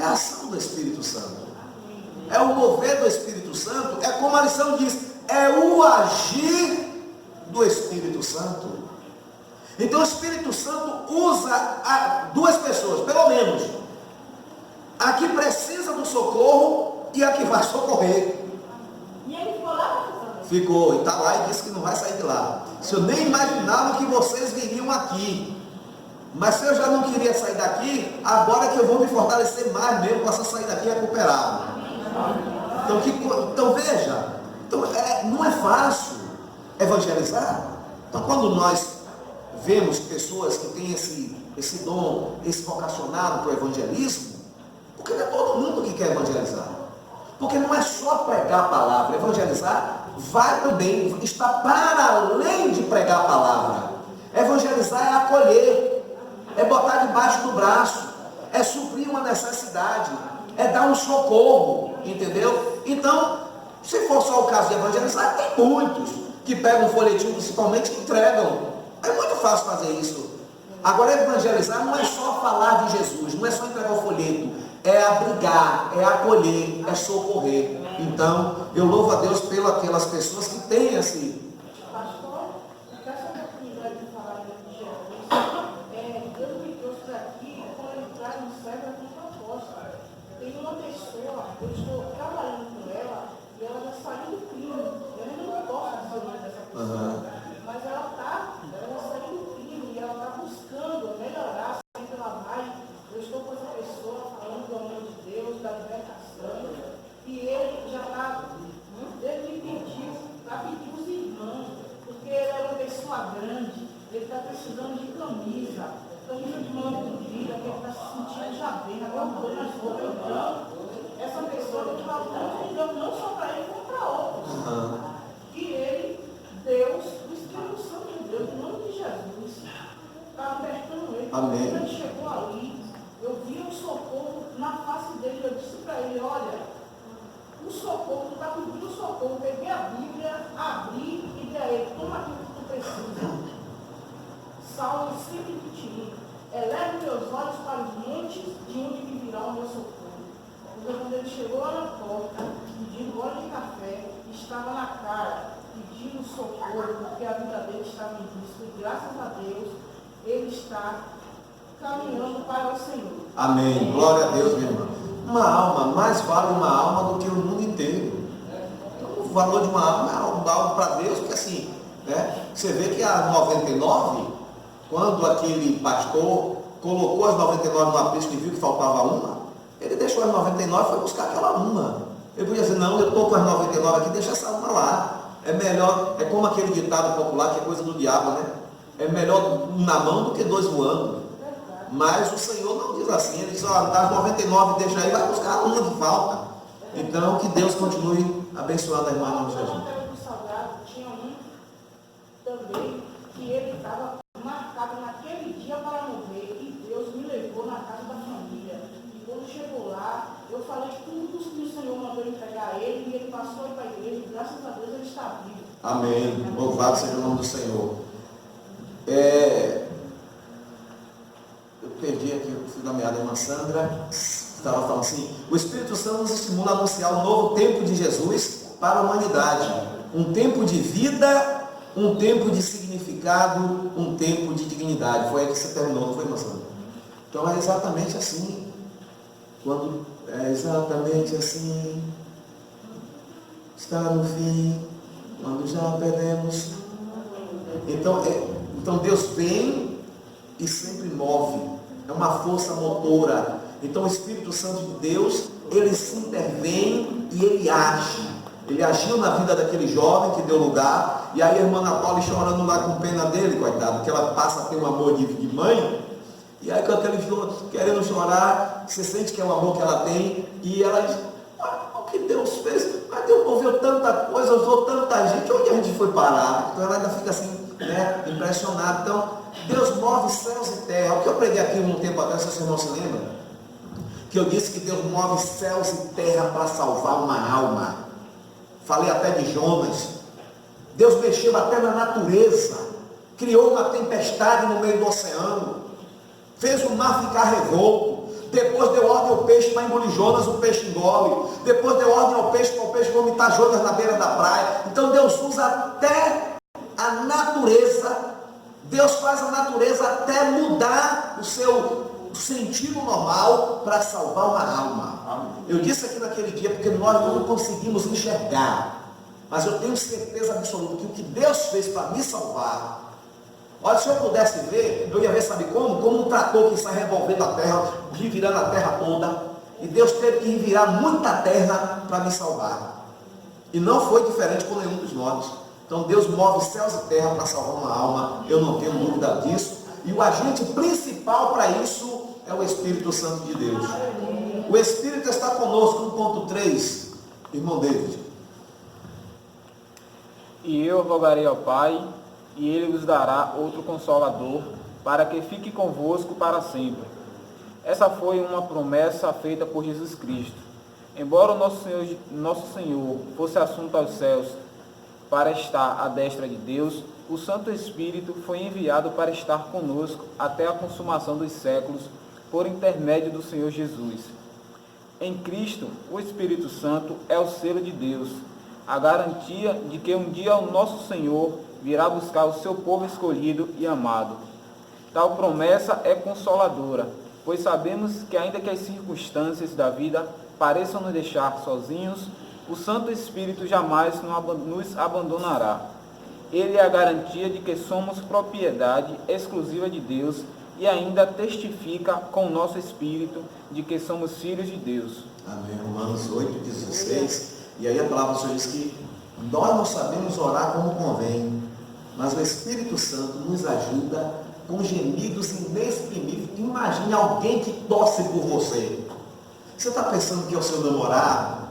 a ação do Espírito Santo. É o mover do Espírito Santo, é como a lição diz, é o agir do Espírito Santo. Então o Espírito Santo usa duas pessoas, pelo menos, a que precisa do socorro e a que vai socorrer. E ele ficou lá? Ficou, e está lá e disse que não vai sair de lá. Se eu nem imaginava que vocês viriam aqui. Mas se eu já não queria sair daqui, agora que eu vou me fortalecer mais mesmo, posso sair daqui recuperado. Então veja, não é fácil evangelizar. Então quando nós vemos pessoas que têm esse dom, esse vocacionado para o evangelismo, porque não é todo mundo que quer evangelizar. Porque não é só pregar a palavra, evangelizar vai também, está para além de pregar a palavra. Evangelizar é acolher, é botar debaixo do braço, é suprir uma necessidade, é dar um socorro, entendeu? Então, se for só o caso de evangelizar, tem muitos que pegam um folhetim principalmente e entregam. É muito fácil fazer isso. Agora, evangelizar não é só falar de Jesus, não é só entregar o folheto, é abrigar, é acolher, é socorrer. Então, eu louvo a Deus pelas pessoas que têm esse... Pastor, essa oportunidade de falar de Jesus, Deus me trouxe para aqui, quando ele traz um servo com proposta. Tem uma pessoa, eu estou trabalhando com ela, e ela já saiu do crime. Eu ainda não posso dizer o nome dessa pessoa, mas ela saiu do crime, e ela está buscando melhorar, sair pela vai. Eu estou com essa pessoa falando do amor de Deus, da libertação, e ele já está, ele me pediu para pedir os irmãos, porque ele é uma pessoa grande, ele está precisando de camisa de manga comprida, que ele está se sentindo já bem, aguardou nas roupas. Então, essa pessoa que está convidando não só para ele, como para outros. E ele, Deus, o Espírito Santo de Deus, em nome de Jesus, está apertando ele. Amém. Quando ele chegou ali, eu vi um socorro na face dele, eu disse para ele, olha, o socorro, tu está pedindo socorro, peguei a Bíblia, abri e dei a ele, toma aquilo que tu precisa. Salmo 121, eleve meus olhos para os montes, de onde me virá o meu socorro. Então, quando ele chegou lá na porta, pedindo óleo de café, estava na cara, pedindo socorro, porque a vida dele estava em risco, e graças a Deus, ele está caminhando para o Senhor. Amém. Glória a Deus, minha irmã. Uma alma, mais vale uma alma do que o mundo inteiro. Então, o valor de uma alma é algo para Deus, porque assim, você vê que a 99, quando aquele pastor colocou as 99 no aprisco e viu que faltava uma, ele deixou as 99 e foi buscar aquela uma. Ele podia dizer, não, eu estou com as 99 aqui, deixa essa uma lá. É melhor, é como aquele ditado popular que é coisa do diabo, né? É melhor um na mão do que dois voando. Mas o Senhor não diz assim, ele diz, das 99 deixa aí, vai buscar uma que falta. Então, que Deus continue abençoando a irmã em nome de Jesus. Tinha um também que ele estava marcado naquele dia para morrer, e Deus me levou na casa da família. E quando chegou lá, eu falei tudo que o Senhor mandou entregar a ele, e ele passou para a igreja, e graças a Deus ele está vivo. Amém. Louvado seja o nome do Senhor. Eu perdi aqui o fio da meada, a irmã Sandra estava falando assim, o Espírito Santo nos estimula a anunciar um novo tempo de Jesus para a humanidade, um tempo de vida, um tempo de significado, um tempo de dignidade. Foi aí que você terminou, não foi, irmã Sandra? Então é exatamente assim, está no fim, quando já perdemos. Então Deus vem e sempre move, é uma força motora. Então o Espírito Santo de Deus, ele se intervém e ele age. Ele agiu na vida daquele jovem que deu lugar, e aí a irmã Ana Paula chorando lá com pena dele, coitado, que ela passa a ter um amor de mãe, e aí quando ele ficou querendo chorar, você sente que é o amor que ela tem, e ela diz, o que Deus fez, mas Deus moveu tanta coisa, usou tanta gente, onde a gente foi parar? Então ela ainda fica assim, impressionada. Então, Deus move céus e terra. O que eu preguei aqui um tempo atrás, se você não se lembra, que eu disse que Deus move céus e terra para salvar uma alma. Falei até de Jonas. Deus mexeu até na natureza, criou uma tempestade no meio do oceano, fez o mar ficar revolto, depois deu ordem ao peixe para engolir Jonas, o peixe engole. Depois deu ordem ao peixe, para o peixe vomitar Jonas na beira da praia. Então Deus usa até a natureza. Deus faz a natureza até mudar o seu sentido normal para salvar uma alma. Eu disse aqui naquele dia porque nós não conseguimos enxergar. Mas eu tenho certeza absoluta que o que Deus fez para me salvar, olha, se eu pudesse ver, eu ia ver, sabe como? Como um trator que sai revolvendo a terra, revirando a terra toda. E Deus teve que revirar muita terra para me salvar. E não foi diferente com nenhum dos nós. Então Deus move céus e terra para salvar uma alma, eu não tenho dúvida disso. E o agente principal para isso é o Espírito Santo de Deus. O Espírito está conosco no ponto 3, irmão David. E eu rogarei ao Pai, e Ele vos dará outro Consolador, para que fique convosco para sempre. Essa foi uma promessa feita por Jesus Cristo. Embora o nosso Senhor fosse assunto aos céus para estar à destra de Deus, o Santo Espírito foi enviado para estar conosco até a consumação dos séculos, por intermédio do Senhor Jesus. Em Cristo, o Espírito Santo é o selo de Deus, a garantia de que um dia o nosso Senhor virá buscar o seu povo escolhido e amado. Tal promessa é consoladora, pois sabemos que ainda que as circunstâncias da vida pareçam nos deixar sozinhos, o Santo Espírito jamais nos abandonará. Ele é a garantia de que somos propriedade exclusiva de Deus e ainda testifica com o nosso espírito de que somos filhos de Deus. Amém. Romanos 8,16. E aí a palavra do Senhor diz que nós não sabemos orar como convém, mas o Espírito Santo nos ajuda com gemidos inexprimíveis. Imagine alguém que torce por você. Você está pensando que é o seu namorado?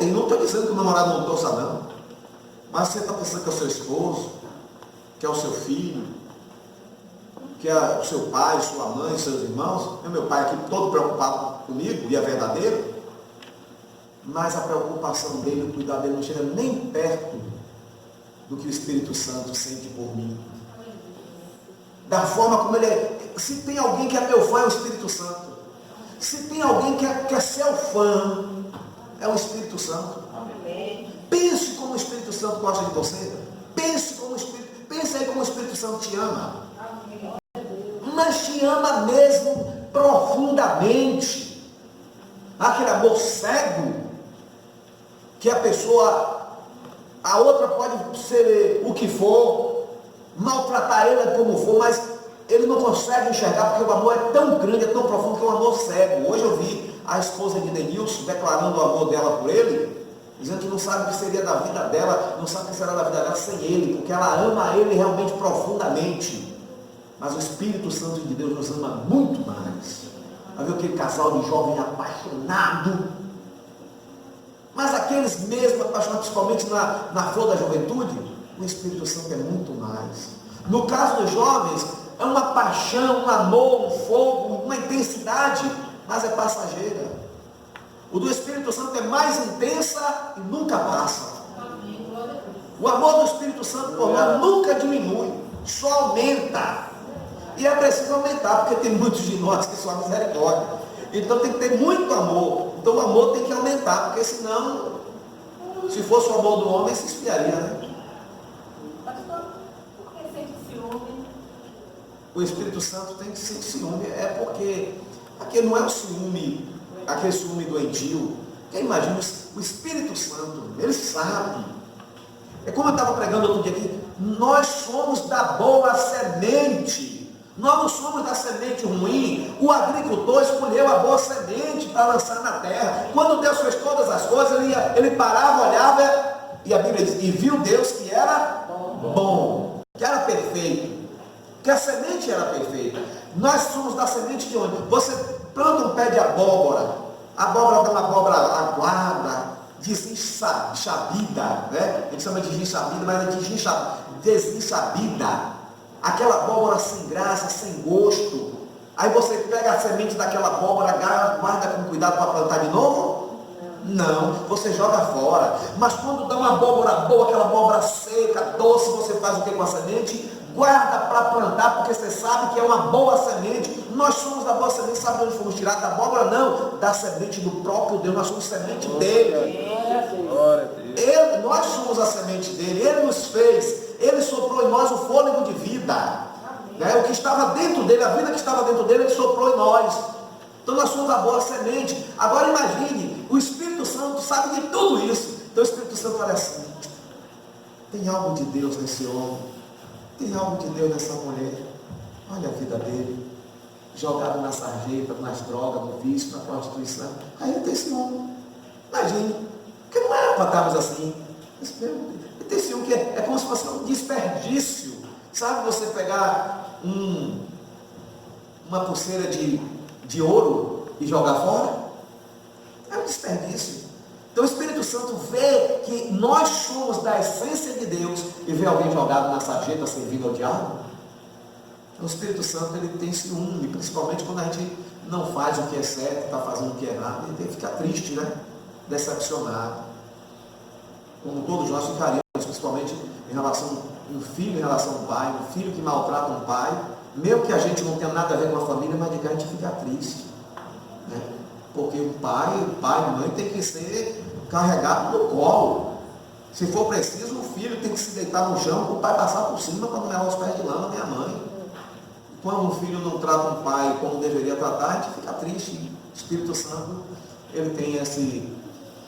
E não estou dizendo que o namorado não torça não. Mas você está pensando que é o seu esposo, que é o seu filho, que é o seu pai, sua mãe, seus irmãos. É meu pai aqui todo preocupado comigo, e é verdadeiro. Mas a preocupação dele, o cuidado dele não chega nem perto do que o Espírito Santo sente por mim. Da forma como ele é. Se tem alguém que é meu fã, é o Espírito Santo. Se tem alguém que é seu fã, é o Espírito Santo. Pense como o Espírito Santo gosta de você. Pense aí como o Espírito Santo te ama. Mas te ama mesmo profundamente. Aquele amor cego que a outra pode ser o que for, maltratar ele como for, mas ele não consegue enxergar porque o amor é tão grande, é tão profundo que é um amor cego. Hoje eu vi a esposa de Denilson declarando o amor dela por ele, dizendo que não sabe o que seria da vida dela, não sabe o que será da vida dela sem ele, porque ela ama ele realmente profundamente. Mas o Espírito Santo de Deus nos ama muito mais. Vai ver aquele casal de jovem apaixonado, mas aqueles mesmo apaixonados, principalmente na flor da juventude, o Espírito Santo é muito mais. No caso dos jovens, é uma paixão, um amor, um fogo, uma intensidade, mas é passageira. O do Espírito Santo é mais intensa e nunca passa. O amor do Espírito Santo por nós nunca diminui, só aumenta. E é preciso aumentar, porque tem muitos de nós que são a misericórdia. Então tem que ter muito amor. Então o amor tem que aumentar, porque senão, se fosse o amor do homem, se esfriaria, né? Pastor, por que sente ciúme? O Espírito Santo tem que sentir ciúme, é porque aquele não é o ciúme, aquele ciúme doentio. Quem imagina o Espírito Santo, ele sabe. É como eu estava pregando outro dia aqui, nós somos da boa semente. Nós não somos da semente ruim. O agricultor escolheu a boa semente para lançar na terra. Quando Deus fez todas as coisas, ele parava, olhava, e a Bíblia diz, e viu Deus que era bom, que era perfeito, que a semente era perfeita. Nós somos da semente de onde? Você planta um pé de abóbora, a abóbora é uma abóbora aguada, desenxabida, né? A gente chama de desenxabida, mas é desenxabida. Aquela abóbora sem graça, sem gosto. Aí você pega a semente daquela abóbora, guarda com cuidado para plantar de novo? Não, você joga fora. Mas quando dá uma abóbora boa, aquela abóbora seca, doce, você faz o que com a semente? Guarda para plantar, porque você sabe que é uma boa semente. Nós somos da boa semente, sabe de onde fomos tirados? Da abóbora não, da semente do próprio Deus, nós somos semente dele. Nós somos a semente dele, ele nos fez, ele soprou em nós o fôlego de vida. Né? O que estava dentro dele, a vida que estava dentro dele, ele soprou em nós. Então nós somos a boa semente. Agora imagine, o Espírito Santo sabe de tudo isso. Então o Espírito Santo olha assim, tem algo de Deus nesse homem, tem algo de Deus nessa mulher. Olha a vida dele, jogado na sarjeta, nas drogas, no vício, na prostituição. Aí tem esse homem. Imagine, porque não era para estarmos assim. Tem esse homem que é como se fosse um desperdício. Sabe você pegar uma pulseira de ouro e jogar fora? É um desperdício. Então o Espírito Santo vê que nós somos da essência de Deus e vê alguém jogado na sarjeta servindo ao diabo. Então, o Espírito Santo ele tem ciúme, principalmente quando a gente não faz o que é certo, está fazendo o que é errado, ele fica triste, né? Decepcionado. Como todos nós ficaríamos, principalmente em relação a um filho em relação ao pai, um filho que maltrata um pai, mesmo que a gente não tenha nada a ver com a família, mas de que a gente fica triste. Né? Porque o pai e a mãe tem que ser carregado no colo. Se for preciso, o filho tem que se deitar no chão, o pai passar por cima para não levar os pés de lama, minha mãe. Quando um filho não trata um pai como deveria tratar, a gente fica triste. O Espírito Santo, ele tem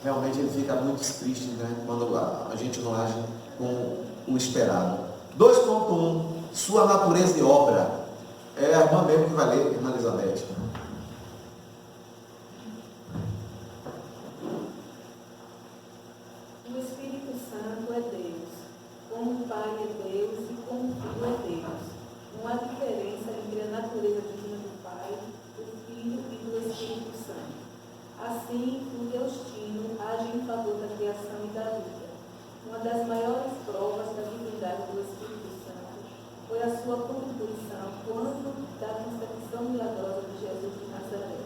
realmente ele fica muito triste, né? Quando a gente não age com o esperado. 2.1, sua natureza e obra. É a irmã mesmo que vai ler, irmã Elizabeth. O Espírito Santo é Deus, como o Pai é Deus e como o Filho é Deus. Não há diferença entre a natureza divina do Pai, do Filho e do Espírito Santo. Assim, o Deustino age em favor da criação e da vida. Uma das maiores provas da divindade do Espírito Santo foi a sua contribuição quando da concepção milagrosa de Jesus de Nazaré.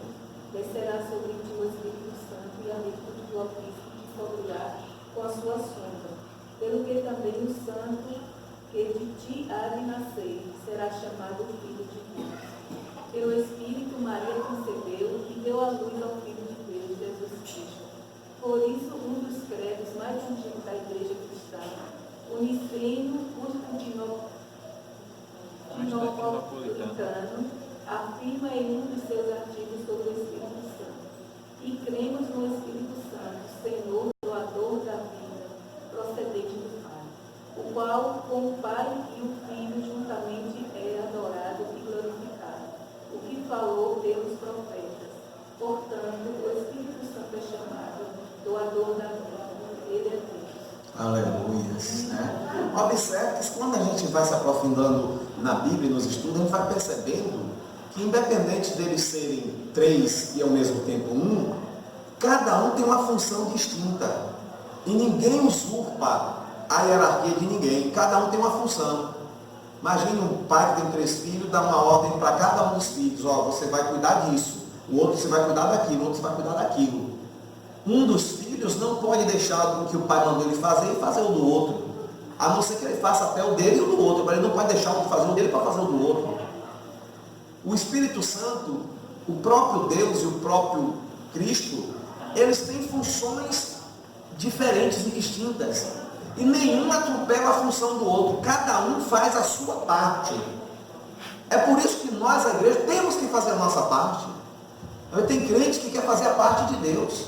Descerá sobre ti o Espírito Santo e a virtude do Altíssimo te cobrirá com a sua sombra. Pelo que também o Santo que de ti há de nascer será chamado Filho de Deus. Pelo Espírito Maria concebeu e deu à luz ao Filho de Deus, Jesus Cristo. Por isso, um dos credos mais antigos da Igreja Cristã, o niceno constantinopolitano, afirma em um dos seus artigos sobre o Espírito Santo. E cremos no Espírito Santo, Senhor, doador da vida, procedente do Pai, o qual, com o Pai e o Filho, juntamente é adorado e glorificado, o que falou pelos profetas. Portanto, o Espírito Santo é chamado doador da vida. Ele é Deus. Aleluia. Né? Observe que quando a gente vai se aprofundando na Bíblia e nos estudos, a gente vai percebendo que, independente deles serem três e ao mesmo tempo um, cada um tem uma função distinta. E ninguém usurpa a hierarquia de ninguém. Cada um tem uma função. Imagine um pai que tem 3 filhos, dá uma ordem para cada um dos filhos. Ó, você vai cuidar disso. O outro você vai cuidar daquilo, o outro você vai cuidar daquilo. Um dos filhos não pode deixar o que o pai mandou ele fazer e fazer o do outro. A não ser que ele faça até o dele e o do outro. Mas ele não pode deixar o de fazer o dele para fazer o do outro. O Espírito Santo, o próprio Deus e o próprio Cristo, eles têm funções diferentes e distintas. E nenhum atropela a função do outro. Cada um faz a sua parte. É por isso que nós, a igreja, temos que fazer a nossa parte. Tem crente que quer fazer a parte de Deus.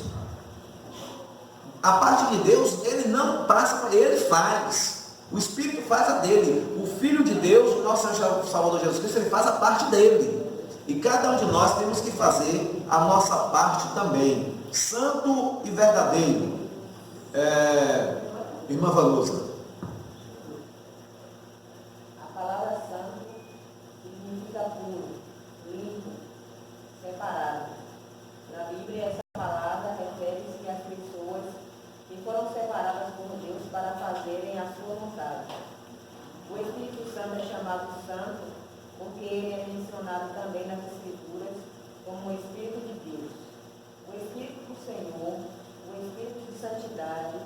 A parte de Deus, ele não passa, ele faz. O Espírito faz a dele. O Filho de Deus, o nosso Salvador Jesus Cristo, ele faz a parte dele. E cada um de nós temos que fazer a nossa parte também. Santo e verdadeiro. Irmã Valusa. A palavra santo significa puro, limpo, separado. Na Bíblia, essa palavra refere-se às pessoas que foram separadas por Deus para fazerem a sua vontade. O Espírito Santo é chamado santo porque ele é mencionado também nas Escrituras como o Espírito de Deus, o Espírito do Senhor, o Espírito de santidade,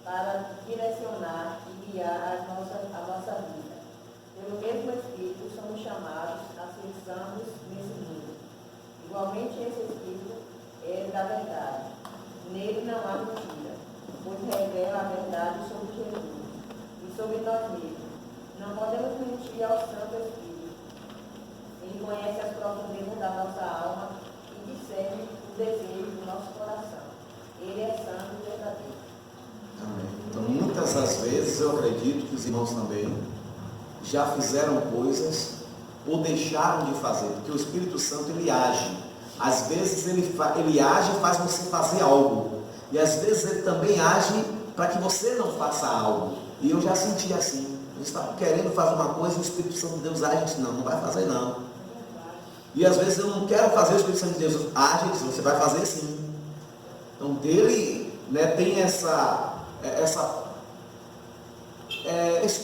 para direcionar da verdade. Nele não há mentira, pois revela a verdade sobre Jesus e sobre nós mesmos. Não podemos mentir ao Santo Espírito. Ele conhece as profundezas da nossa alma e discerne o desejo do nosso coração. Ele é santo e verdadeiro. Amém. Então, muitas das vezes, eu acredito que os irmãos também já fizeram coisas ou deixaram de fazer, porque o Espírito Santo, ele age. Às vezes ele age e faz você fazer algo, e às vezes ele também age para que você não faça algo. E eu já senti assim, eu estava querendo fazer uma coisa e o Espírito Santo de Deus age e disse, não vai fazer não. E às vezes eu não quero fazer, o Espírito Santo de Deus age e diz, você vai fazer sim. Então dele, né, tem esse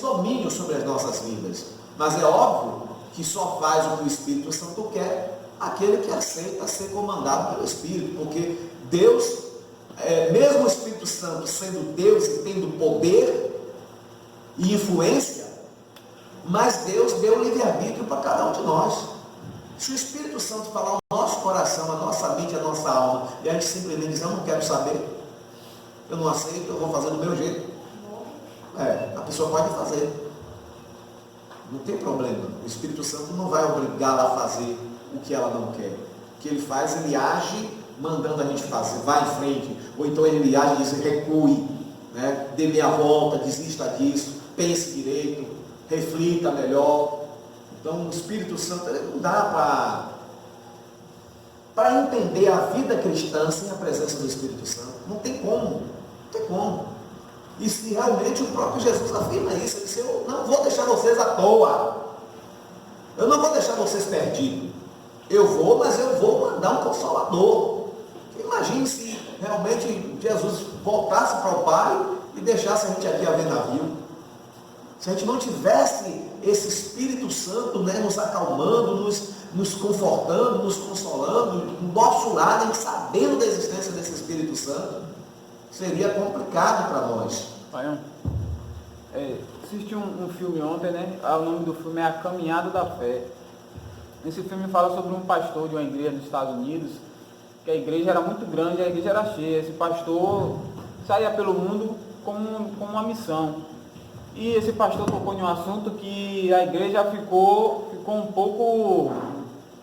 domínio sobre as nossas vidas. Mas é óbvio que só faz o que o Espírito Santo quer aquele que aceita ser comandado pelo Espírito, porque Deus, mesmo o Espírito Santo sendo Deus e tendo poder e influência, mas Deus deu livre-arbítrio para cada um de nós. Se o Espírito Santo falar o nosso coração, a nossa mente, a nossa alma, e a gente simplesmente diz, eu não quero saber, eu não aceito, eu vou fazer do meu jeito, a pessoa pode fazer. Não tem problema. O Espírito Santo não vai obrigá-la a fazer o que ela não quer. O que ele faz, ele age mandando a gente fazer, vai em frente. Ou então ele age e diz, recue, né? Dê meia volta, desista disso, pense direito, reflita melhor. Então o Espírito Santo, ele não dá para entender a vida cristã sem a presença do Espírito Santo. Não tem como. Não tem como. E se realmente o próprio Jesus afirma isso, ele disse, eu não vou deixar vocês à toa, eu não vou deixar vocês perdidos, mas eu vou mandar um Consolador. Imagine se realmente Jesus voltasse para o Pai e deixasse a gente aqui a ver navio. Se a gente não tivesse esse Espírito Santo, né, nos acalmando, nos confortando, nos consolando, do nosso lado, sabendo da existência desse Espírito Santo, seria complicado para nós. Paião, assisti um filme ontem, né? O nome do filme é A Caminhada da Fé. Esse filme fala sobre um pastor de uma igreja nos Estados Unidos, que a igreja era muito grande, a igreja era cheia. Esse pastor saía pelo mundo com uma missão. E esse pastor tocou em um assunto que a igreja ficou um pouco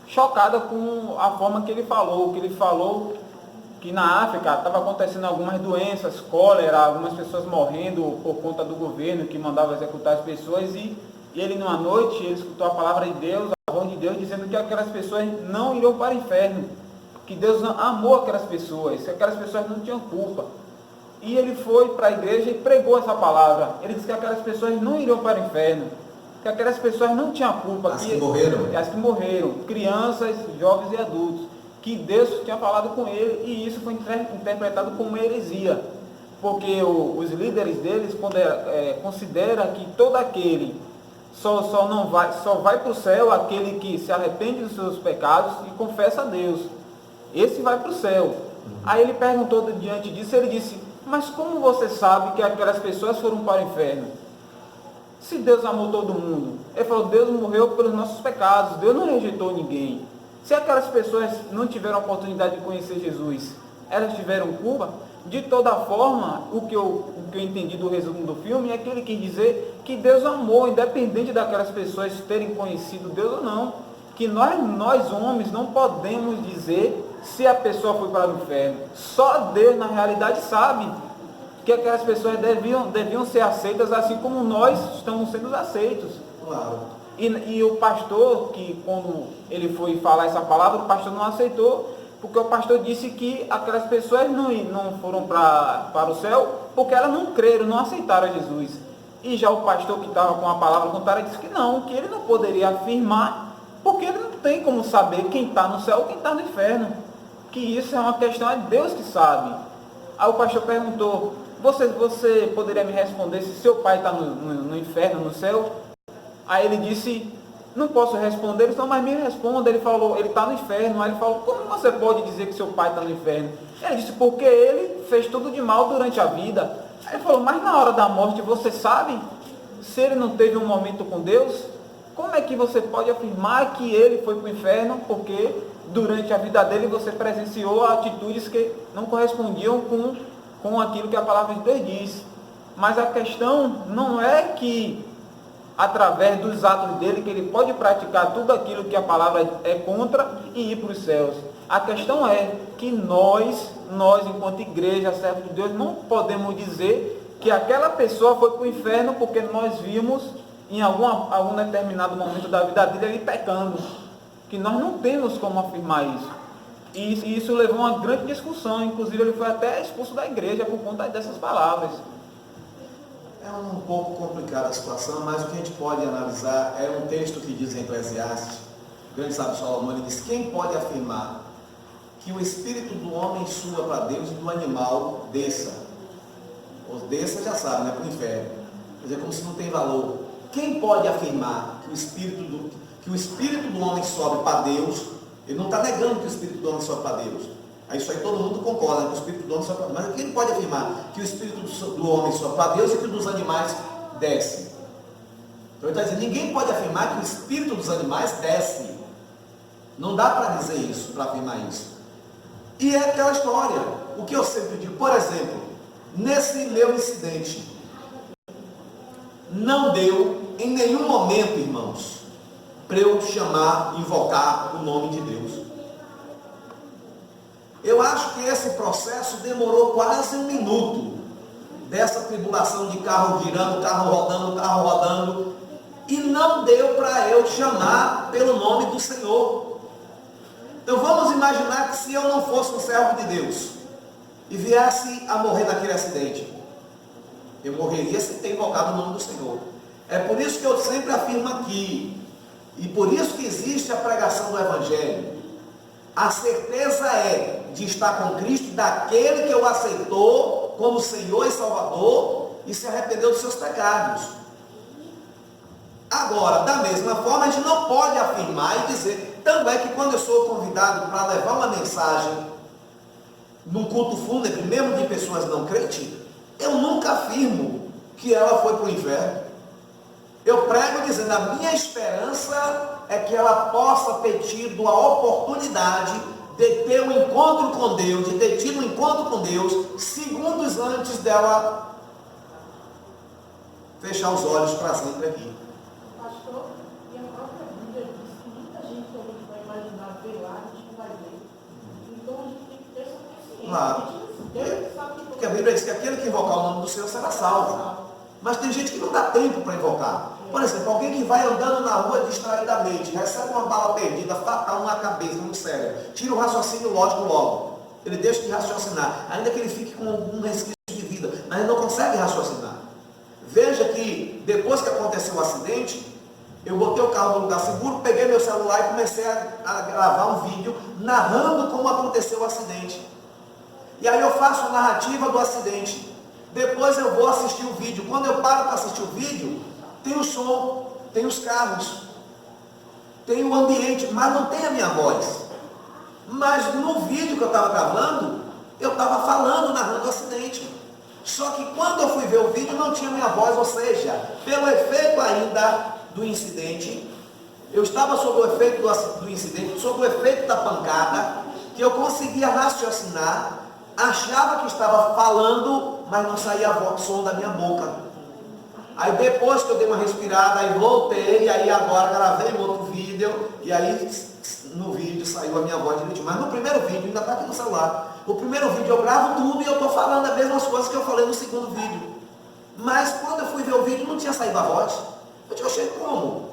chocada com a forma que ele falou. Que na África estava acontecendo algumas doenças, cólera, algumas pessoas morrendo por conta do governo que mandava executar as pessoas, e ele numa noite, ele escutou a palavra de Deus, a voz de Deus, dizendo que aquelas pessoas não iriam para o inferno, que Deus amou aquelas pessoas, que aquelas pessoas não tinham culpa. E ele foi para a igreja e pregou essa palavra. Ele disse que aquelas pessoas não iriam para o inferno, que aquelas pessoas não tinham culpa. As que morreram, crianças, jovens e adultos. Que Deus tinha falado com ele, e isso foi interpretado como heresia, porque os líderes deles consideram que todo aquele só vai para o céu aquele que se arrepende dos seus pecados e confessa a Deus. Esse vai para o céu. Aí ele perguntou diante disso, ele disse, mas como você sabe que aquelas pessoas foram para o inferno? Se Deus amou todo mundo, ele falou, Deus morreu pelos nossos pecados, Deus não rejeitou ninguém. Se aquelas pessoas não tiveram a oportunidade de conhecer Jesus, elas tiveram culpa? De toda forma, o que eu entendi do resumo do filme é que ele quis dizer que Deus amou, independente daquelas pessoas terem conhecido Deus ou não. Que nós homens não podemos dizer se a pessoa foi para o inferno. Só Deus, na realidade, sabe que aquelas pessoas deviam ser aceitas assim como nós estamos sendo aceitos. Claro. E o pastor, que quando ele foi falar essa palavra, o pastor não aceitou, porque o pastor disse que aquelas pessoas não foram para o céu, porque elas não creram, não aceitaram Jesus. E já o pastor que estava com a palavra contrária disse que não, que ele não poderia afirmar, porque ele não tem como saber quem está no céu ou quem está no inferno. Que isso é uma questão, é Deus que sabe. Aí o pastor perguntou, você poderia me responder se seu pai está no inferno, no céu? Aí ele disse, não posso responder. Ele disse, não, mas me responda. Ele falou, ele está no inferno. Aí ele falou, como você pode dizer que seu pai está no inferno? Ele disse, porque ele fez tudo de mal durante a vida. Aí ele falou, mas na hora da morte você sabe? Se ele não teve um momento com Deus, como é que você pode afirmar que ele foi para o inferno? Porque durante a vida dele você presenciou atitudes que não correspondiam com aquilo que a palavra de Deus diz. Mas a questão não é que através dos atos dele que ele pode praticar tudo aquilo que a palavra é contra e ir para os céus. A questão é que nós enquanto igreja, servo de Deus, não podemos dizer que aquela pessoa foi para o inferno porque nós vimos em algum determinado momento da vida dele ele pecando. Que nós não temos como afirmar isso. E isso levou a uma grande discussão. Inclusive ele foi até expulso da igreja por conta dessas palavras. É um pouco complicada a situação, mas o que a gente pode analisar é um texto que diz em Eclesiastes, o grande sábio Salomão, ele diz: quem pode afirmar que o espírito do homem suba para Deus e do animal desça? Ou desça já sabe, né? Para o inferno. Quer dizer, como se não tem valor. Quem pode afirmar que o espírito do homem sobe para Deus? Ele não está negando que o espírito do homem sobe para Deus. Isso aí todo mundo concorda, que o espírito do homem sobe para Deus. Mas quem pode afirmar que o espírito do homem sobe para Deus e que o dos animais desce? Então ele está dizendo, ninguém pode afirmar que o espírito dos animais desce. Não dá para dizer isso, para afirmar isso. E é aquela história, o que eu sempre digo, por exemplo, nesse meu incidente, não deu em nenhum momento, irmãos, para eu chamar, invocar o nome de Deus. Eu acho que esse processo demorou quase um minuto, dessa tribulação de carro girando, carro rodando, e não deu para eu chamar pelo nome do Senhor. Então vamos imaginar que se eu não fosse um servo de Deus, e viesse a morrer naquele acidente, eu morreria sem ter invocado o nome do Senhor. É por isso que eu sempre afirmo aqui, e por isso que existe a pregação do Evangelho. A certeza é de estar com Cristo daquele que o aceitou como Senhor e Salvador e se arrependeu dos seus pecados. Agora, da mesma forma, a gente não pode afirmar e dizer, também que quando eu sou convidado para levar uma mensagem num culto fúnebre, mesmo de pessoas não crentes, eu nunca afirmo que ela foi para o inferno. Eu prego dizendo, a minha esperança é que ela possa ter tido a oportunidade de ter um encontro com Deus, de ter tido um encontro com Deus, segundos antes dela fechar os olhos para sempre aqui. Pastor, e a própria Bíblia diz que muita gente também vai imaginar ver lá, a gente não vai ver. Então a gente tem que ter essa consciência. Claro. Deus sabe que Porque a Bíblia diz que aquele que invocar o nome do Senhor será salvo. Mas tem gente que não dá tempo para invocar. Por exemplo, alguém que vai andando na rua distraidamente, recebe uma bala perdida, fatal na cabeça, no cérebro, tira o raciocínio lógico logo. Ele deixa de raciocinar, ainda que ele fique com algum resquício de vida, mas ele não consegue raciocinar. Veja que depois que aconteceu o acidente, eu botei o carro no lugar seguro, peguei meu celular e comecei a gravar um vídeo narrando como aconteceu o acidente. E aí eu faço a narrativa do acidente. Depois eu vou assistir o vídeo. Quando eu paro para assistir o vídeo, tem o som, tem os carros, tem o ambiente, mas não tem a minha voz. Mas no vídeo que eu estava gravando, eu estava falando, narrando o acidente. Só que quando eu fui ver o vídeo, não tinha minha voz, ou seja, pelo efeito ainda do incidente, eu estava sob o efeito do incidente, sob o efeito da pancada, que eu conseguia raciocinar, achava que estava falando, mas não saía o som da minha boca. Aí depois que eu dei uma respirada, aí voltei, e aí agora gravei um outro vídeo, e aí no vídeo saiu a minha voz direitinho. Mas no primeiro vídeo, ainda está aqui no celular, o primeiro vídeo eu gravo tudo e eu estou falando as mesmas coisas que eu falei no segundo vídeo. Mas quando eu fui ver o vídeo, não tinha saído a voz. Eu digo, achei como?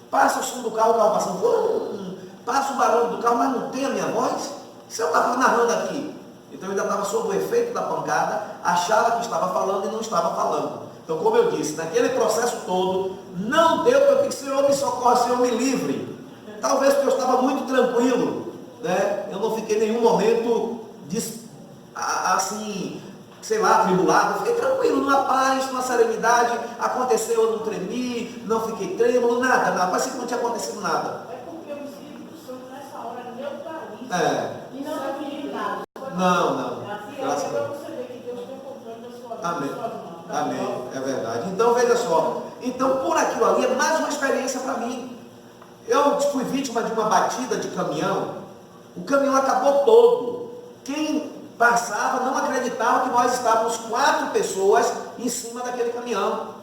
Passa o som do carro, o carro passando, passa o barulho do carro, mas não tem a minha voz? Se eu estava narrando aqui. Então eu ainda estava sob o efeito da pancada, achava que estava falando e não estava falando. Então, como eu disse, naquele processo todo, não deu para eu ter que Senhor me socorre, Senhor me livre. Talvez porque eu estava muito tranquilo, né? Eu não fiquei em nenhum momento, assim, sei lá, atribulado. Eu fiquei tranquilo, numa paz, numa serenidade. Aconteceu, eu não tremi, não fiquei trêmulo, nada. Parece que não tinha acontecido nada. É porque o Espírito Santo nessa hora neutraliza. E não é limitado. Não. Graças a Deus. Você vê que Deus tem controle da sua vida. Amém. Amém, é verdade. Então veja só, então por aquilo ali é mais uma experiência para mim. Eu fui vítima de uma batida de caminhão O caminhão acabou todo. Quem passava não acreditava que nós estávamos 4 pessoas em cima daquele caminhão.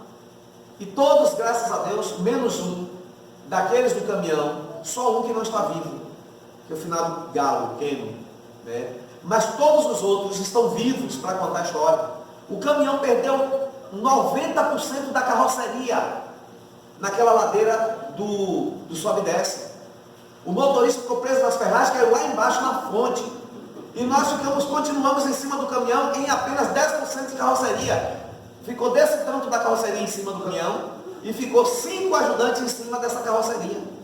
E todos, graças a Deus, menos um daqueles do caminhão, só um que não está vivo, que é o finado Galo, Keno, né? Mas todos os outros estão vivos para contar a história. O caminhão perdeu 90% da carroceria naquela ladeira do sobe e desce. O motorista ficou preso nas ferragens, caiu lá embaixo na fonte. E nós continuamos em cima do caminhão em apenas 10% de carroceria. Ficou desse tanto da carroceria em cima do caminhão e ficou 5 ajudantes em cima dessa carroceria.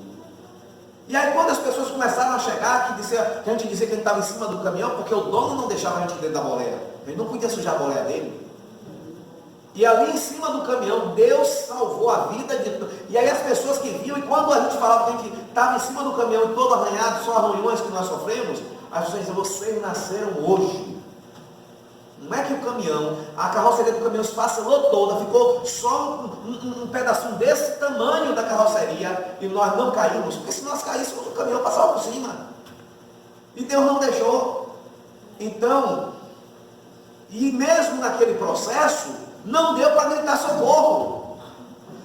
E aí quando as pessoas começaram a chegar, que a gente dizia que ele estava em cima do caminhão, porque o dono não deixava a gente dentro da boleia. Ele não podia sujar a boleia dele. E ali em cima do caminhão, Deus salvou a vida de... E aí as pessoas que viam, e quando a gente falava que a gente estava em cima do caminhão e todo arranhado, só arranhões que nós sofremos, as pessoas diziam, vocês nasceram hoje. Não é que o caminhão, a carroceria do caminhão se esfacelou toda, ficou só um pedacinho desse tamanho da carroceria e nós não caímos, porque se nós caíssemos, o caminhão passava por cima. E Deus não deixou. Então, e mesmo naquele processo, não deu para gritar socorro.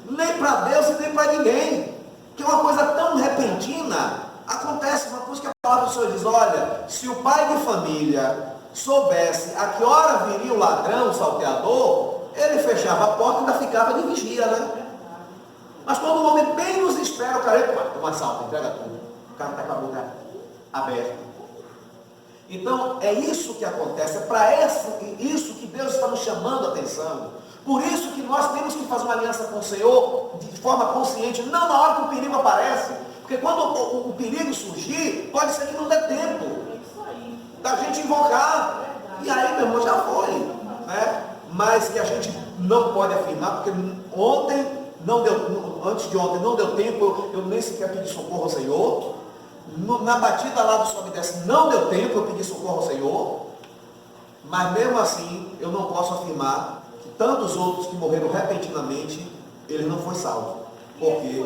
Nem para Deus e nem para ninguém. Que é uma coisa tão repentina. Acontece uma coisa que a palavra do Senhor diz, olha, se o pai de família soubesse a que hora viria o ladrão, o salteador, ele fechava a porta e ainda ficava de vigia, né? Mas quando o homem bem nos espera, o cara, toma assalto, entrega tudo. O cara está com a boca aberta. Então, é isso que acontece, é para isso que Deus está nos chamando a atenção. Por isso que nós temos que fazer uma aliança com o Senhor de forma consciente, não na hora que o perigo aparece. Porque quando o perigo surgir, pode ser que não dê tempo da gente invocar. E aí, meu irmão, já foi. Né? Mas que a gente não pode afirmar, porque ontem não deu, antes de ontem não deu tempo, eu nem sequer pedi socorro ao Senhor. Na batida lá do sobe e desce não deu tempo, eu pedi socorro ao Senhor. Mas mesmo assim, eu não posso afirmar que tantos outros que morreram repentinamente, ele não foi salvo. Porque...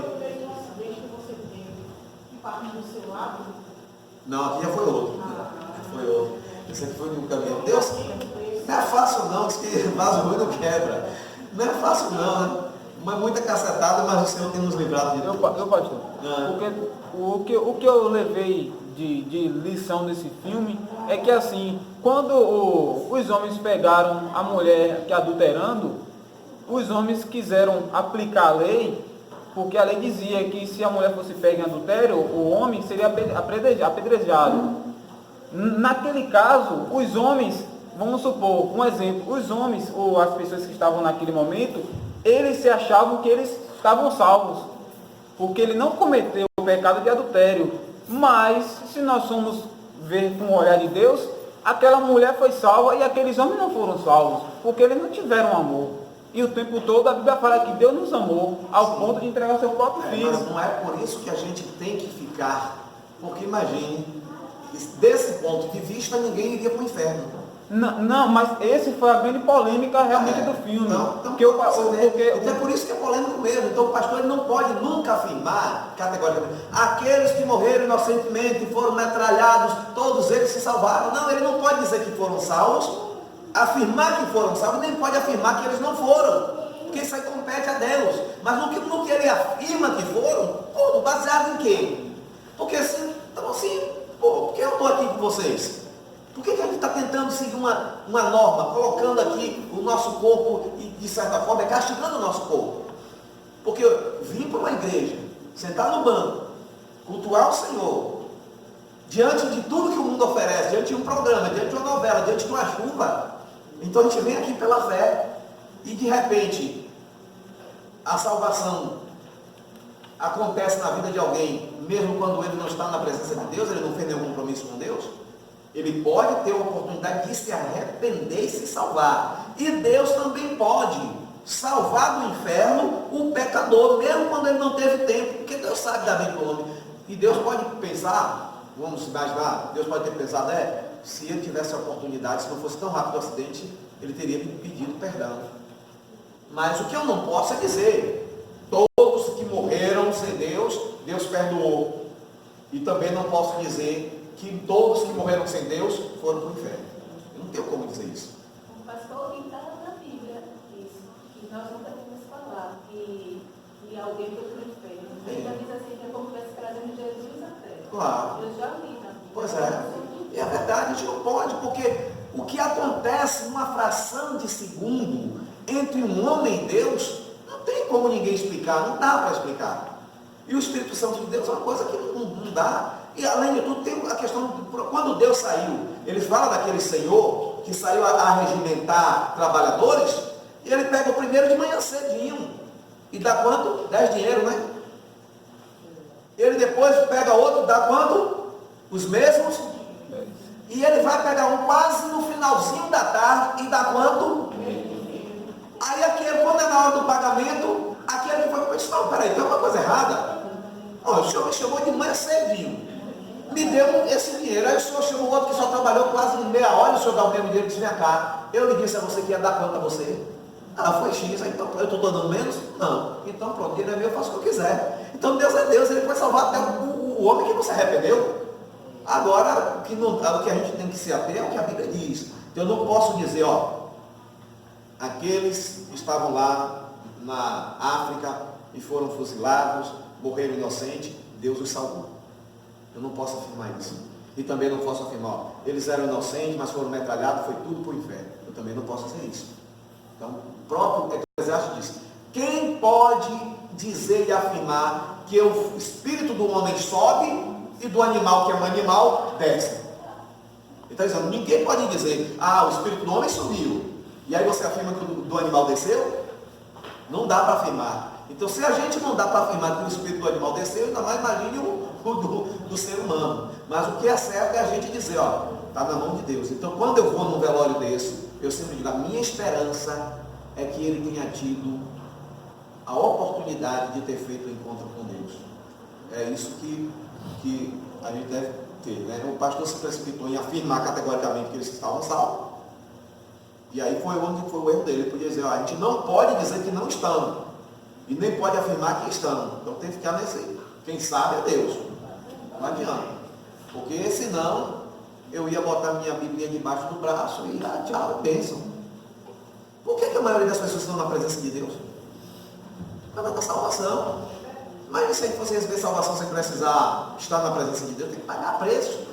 Não, aqui já foi outro. Foi outro. Esse aqui foi de um caminhão. Deus, não é fácil não, diz que vaso ruim não quebra. Não é fácil não, né? Mas muita cacetada, mas o Senhor tem nos livrado de tudo. Eu, pastor, porque o que eu levei de lição desse filme é que assim, quando os homens pegaram a mulher que adulterando, os homens quiseram aplicar a lei, porque a lei dizia que se a mulher fosse pega em adultério, o homem seria apedrejado. Naquele caso, os homens, vamos supor, um exemplo, os homens ou as pessoas que estavam naquele momento, eles se achavam que eles estavam salvos, porque ele não cometeu o pecado de adultério. Mas, se nós formos ver com o olhar de Deus, aquela mulher foi salva e aqueles homens não foram salvos, porque eles não tiveram amor. E o tempo todo a Bíblia fala que Deus nos amou ao ponto de entregar o seu próprio filho. Mas não é por isso que a gente tem que ficar, porque imagine, desse ponto de vista ninguém iria para o inferno. Não, mas esse foi a grande polêmica realmente do filme. Então é por isso que é polêmico mesmo. Então o pastor ele não pode nunca afirmar, categoricamente, aqueles que morreram inocentemente e foram metralhados, todos eles se salvaram. Não, ele não pode dizer que foram salvos, afirmar que foram salvos, nem pode afirmar que eles não foram, porque isso aí compete a Deus. Mas no que ele afirma que foram, baseado em quê? Porque assim, então assim, por que eu estou aqui com vocês? Por que a gente está tentando seguir uma norma, colocando aqui o nosso corpo e, de certa forma, castigando o nosso corpo? Porque eu vim para uma igreja, sentar no banco, cultuar o Senhor, diante de tudo que o mundo oferece, diante de um programa, diante de uma novela, diante de uma chuva. Então a gente vem aqui pela fé e, de repente, a salvação acontece na vida de alguém, mesmo quando ele não está na presença de Deus, ele não fez nenhum compromisso com Deus. Ele pode ter a oportunidade de se arrepender e se salvar. E Deus também pode salvar do inferno o pecador, mesmo quando ele não teve tempo. Porque Deus sabe da vida do homem. E Deus pode pensar, vamos imaginar, Deus pode ter pensado, se ele tivesse a oportunidade, se não fosse tão rápido o acidente, ele teria me pedido perdão. Mas o que eu não posso é dizer, todos que morreram sem Deus, Deus perdoou. E também não posso dizer que todos que morreram sem Deus foram para o inferno. Eu não tenho como dizer isso. O pastor, alguém está na Bíblia isso, que nós nunca temos falado, que alguém foi para o inferno. A Bíblia diz assim, que é como se estivesse trazendo Jesus à terra. Claro. Eu já li na Bíblia. Pois é. E é verdade, a gente não pode, porque o que acontece numa fração de segundo entre um homem e Deus, não tem como ninguém explicar, não dá para explicar. E o Espírito Santo de Deus é uma coisa que não dá. E além de tudo, tem a questão, quando Deus saiu, ele fala daquele Senhor que saiu a regimentar trabalhadores, e ele pega o primeiro de manhã cedinho, e dá quanto? 10 dinheiro, né? Ele depois pega outro, dá quanto? Os mesmos. E ele vai pegar um quase no finalzinho da tarde, e dá quanto? Aí aquele, quando é na hora do pagamento, aquele que foi com isso, não, peraí, tem uma coisa errada. Ó, o senhor me chamou de manhã cedinho, me deu esse dinheiro, aí o senhor chamou outro que só trabalhou quase meia hora, e o senhor dá o mesmo dinheiro, disse, minha cara, eu lhe disse a você que ia dar quanto a você? Ah, foi X, então eu estou dando menos? Não. Então pronto, ele é meu, eu faço o que eu quiser. Então Deus é Deus, ele pode salvar até o homem que não se arrependeu. Agora, o que a gente tem que se ater é o que a Bíblia diz. Então eu não posso dizer, ó, aqueles que estavam lá na África e foram fuzilados, morreram inocentes, Deus os salvou. Eu não posso afirmar isso. E também não posso afirmar, ó, eles eram inocentes, mas foram metralhados, foi tudo para o inferno. Eu também não posso dizer isso. Então, o próprio Eclesiastes diz, quem pode dizer e afirmar que o espírito do homem sobe e do animal, que é um animal, desce? Ele está dizendo, ninguém pode dizer, o espírito do homem subiu, e aí você afirma que o do animal desceu? Não dá para afirmar. Então, se a gente não dá para afirmar que o espírito do animal desceu, ainda mais imagine o do ser humano. Mas o que é certo é a gente dizer, ó, está na mão de Deus. Então, quando eu vou num velório desse, eu sempre digo, a minha esperança é que ele tenha tido a oportunidade de ter feito o encontro com Deus. É isso que a gente deve ter, né? O pastor se precipitou em afirmar categoricamente que eles estavam salvos. E aí foi onde foi o erro dele. Ele podia dizer, a gente não pode dizer que não estamos. E nem pode afirmar que estamos. Então tem que ficar nesse. Quem sabe é Deus. Não adianta. Porque senão eu ia botar minha Bíblia debaixo do braço e tchau, bênção. Por que a maioria das pessoas estão na presença de Deus? Por causa da salvação. Mas se a gente fosse receber salvação sem precisar estar na presença de Deus, tem que pagar preço.